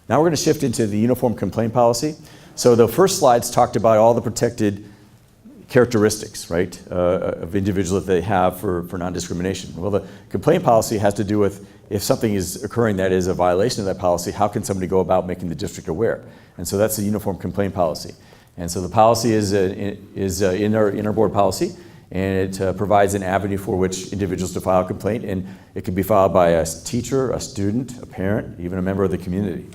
Now we're going to shift into the uniform complaint policy. So the first slides talked about all the protected characteristics, right, of individuals that they have for non-discrimination. Well, the complaint policy has to do with if something is occurring that is a violation of that policy, how can somebody go about making the district aware? And so that's the uniform complaint policy. And so the policy is in our board policy, and it provides an avenue for which individuals to file a complaint, and it can be filed by a teacher, a student, a parent, even a member of the community.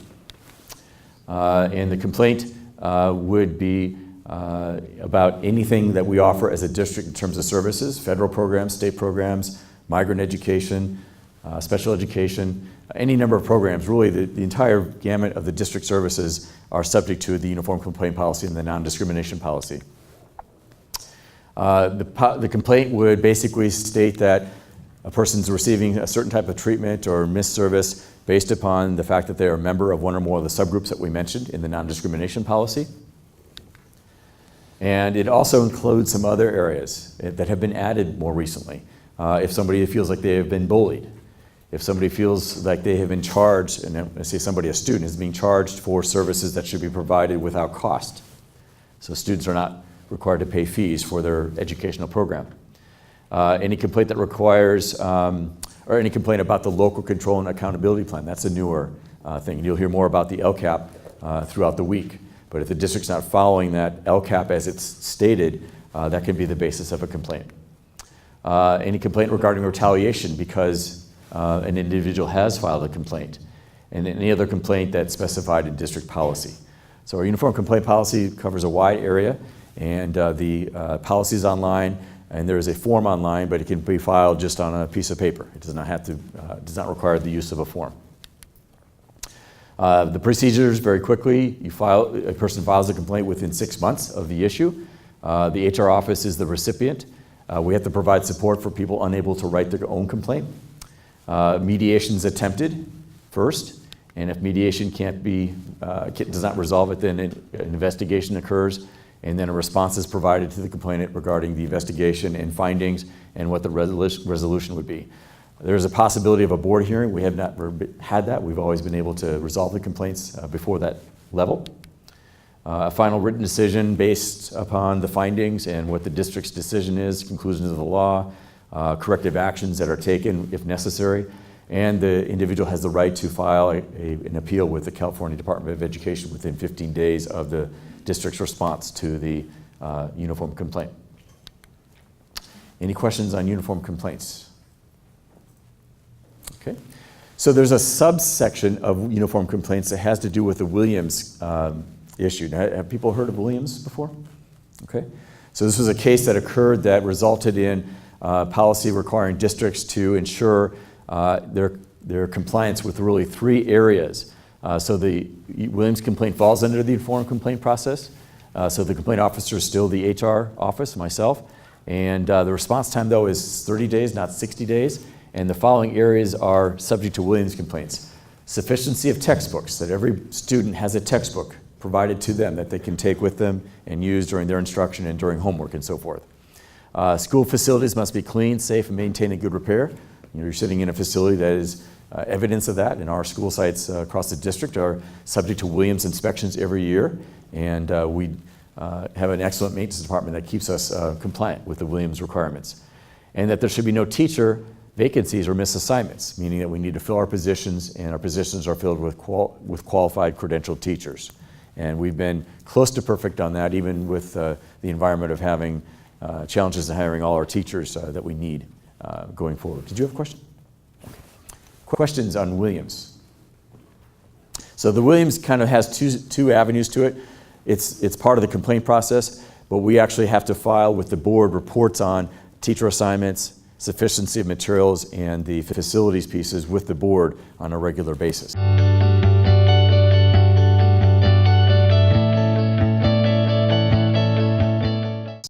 And the complaint would be about anything that we offer as a district in terms of services, federal programs, state programs, migrant education, special education, any number of programs. Really, the entire gamut of the district services are subject to the uniform complaint policy and the non-discrimination policy. The complaint would basically state that a person's receiving a certain type of treatment or missed service based upon the fact that they are a member of one or more of the subgroups that we mentioned in the non-discrimination policy. And it also includes some other areas that have been added more recently. If somebody feels like they have been bullied, if somebody feels like they have been charged, and let's say somebody, a student, is being charged for services that should be provided without cost. So students are not required to pay fees for their educational program. Any complaint that requires, or any complaint about the local control and accountability plan, that's a newer thing. And you'll hear more about the LCAP throughout the week. But if the district's not following that LCAP as it's stated, that can be the basis of a complaint. Any complaint regarding retaliation because an individual has filed a complaint, and any other complaint that's specified in district policy. So our uniform complaint policy covers a wide area, and the policy is online, and there is a form online, but it can be filed just on a piece of paper. It does not have to, does not require the use of a form. The procedures, very quickly, a person files a complaint within 6 months of the issue. The HR office is the recipient. We have to provide support for people unable to write their own complaint. Mediation is attempted first, and if mediation does not resolve it, then an investigation occurs, and then a response is provided to the complainant regarding the investigation and findings and what the resolution would be. There's a possibility of a board hearing. We have not had that. We've always been able to resolve the complaints before that level. A final written decision based upon the findings and what the district's decision is, conclusions of the law, corrective actions that are taken if necessary, and the individual has the right to file an appeal with the California Department of Education within 15 days of the district's response to the uniform complaint. Any questions on uniform complaints? Okay. So there's a subsection of uniform complaints that has to do with the Williams issue. Now, have people heard of Williams before? Okay. So this was a case that occurred that resulted in policy requiring districts to ensure their compliance with really 3 areas. So the Williams complaint falls under the uniform complaint process. So the complaint officer is still the HR office, myself. And the response time, though, is 30 days, not 60 days. And the following areas are subject to Williams complaints. Sufficiency of textbooks, that every student has a textbook provided to them that they can take with them and use during their instruction and during homework and so forth. School facilities must be clean, safe, and maintained in good repair. You're sitting in a facility that is evidence of that, and our school sites across the district are subject to Williams inspections every year, and we have an excellent maintenance department that keeps us compliant with the Williams requirements. And that there should be no teacher vacancies or misassignments, meaning that we need to fill our positions, and our positions are filled with qualified credentialed teachers. And we've been close to perfect on that, even with the environment of having challenges in hiring all our teachers that we need going forward. Did you have a question? Okay. Questions on Williams? So the Williams kind of has two avenues to it. It's part of the complaint process, but we actually have to file with the board reports on teacher assignments, sufficiency of materials, and the facilities pieces with the board on a regular basis.